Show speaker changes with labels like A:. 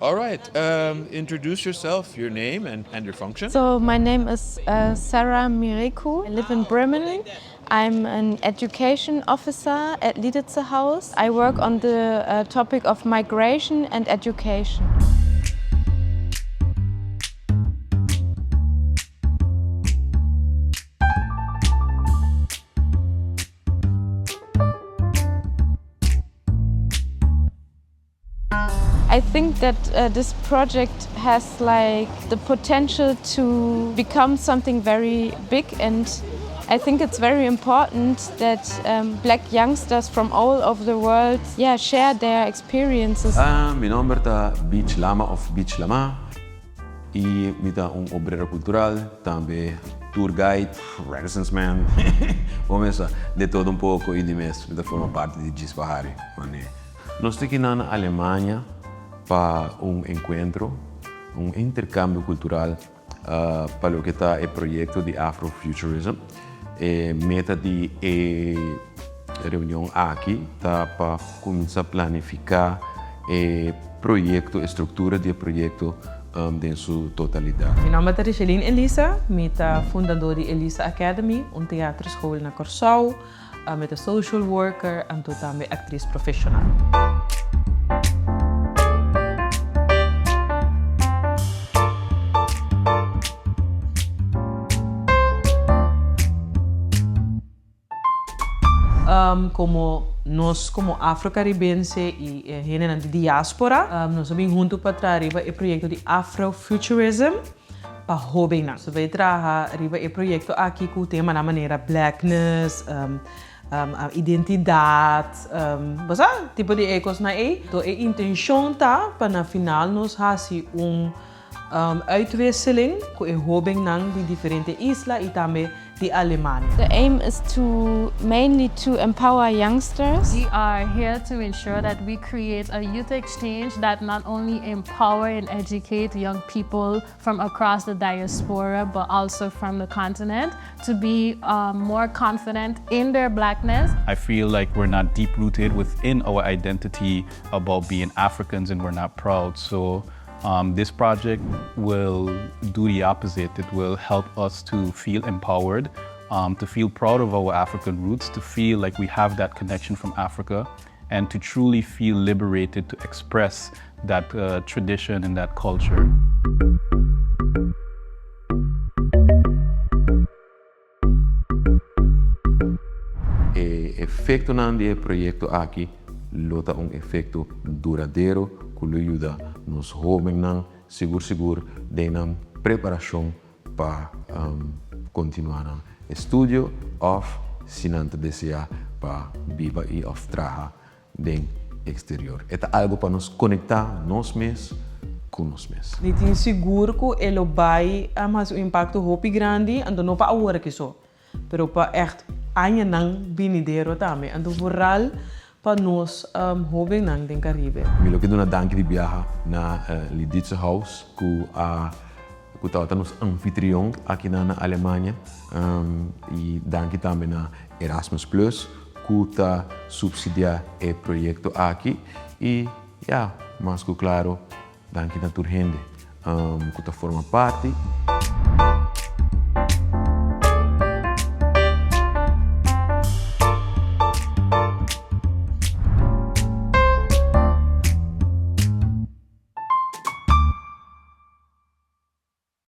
A: All right. Introduce yourself, your name and your function.
B: So my name is Sarah Mireku. I live in Bremen. I'm an education officer at Liedice House. I work on the topic of migration and education. I think that this project has the potential to become something very big, and I think it's very important that black youngsters from all over the world share their experiences.
C: Mi nombre es Beach Lama of Beach Lama y mita obrero cultural, também tour guide, renaissance man, começa de todo pouco e de mês, mita forma parte de Gis Bahari. Nós estamos aqui na Alemanha para encontro, intercâmbio cultural para o que está o projeto de Afrofuturism. Meta de reunião aqui tá para começar a planificar projeto, estrutura de projeto em sua totalidade.
D: Meu nome é Recientemente Elisa, sou fundadora de Elisa Academy, teatro-escola na Corsau, met social worker en também atriz profissional. Como nós, como afro-caribense e gente de diáspora, nós estamos juntos para trazer o projeto de Afrofuturism para jovens. Nós vamos trazer o projeto aqui com o tema na maneira blackness, identidade, tipo de ecos na então a intenção tá para na final nós fazer uitwisseling com o jovem de diferentes islas e também de Alemania.
B: The aim is mainly to empower youngsters.
E: We are here to ensure that we create a youth exchange that not only empower and educate young people from across the diaspora, but also from the continent to be more confident in their blackness.
F: I feel like we're not deep-rooted within our identity about being Africans and we're not proud. So this project will do the opposite. It will help us to feel empowered, to feel proud of our African roots, to feel like we have that connection from Africa, and to truly feel liberated to express that tradition and that culture.
C: O efeito do projeto aqui lota efeito duradouro que ajuda nos jovens seguro de preparação para continuar no estudo ou se não deseja para viver e trabalhar no exterior. É algo para nos conectar nós mesmos com nós mesmos.
D: Eu tenho seguro que ele vai ter impacto muito grande, então não para agora que só, mas para echt anos não vinideiro também, então vooral para nós jovens do Caribe.
C: Eu quero dar dank de viagem na Liedice House, que é nos anfitrião aqui na Alemanha, e dank também na Erasmus Plus, que está subsidiar o projeto aqui, e mais que claro, dank na tua gente, que forma parte.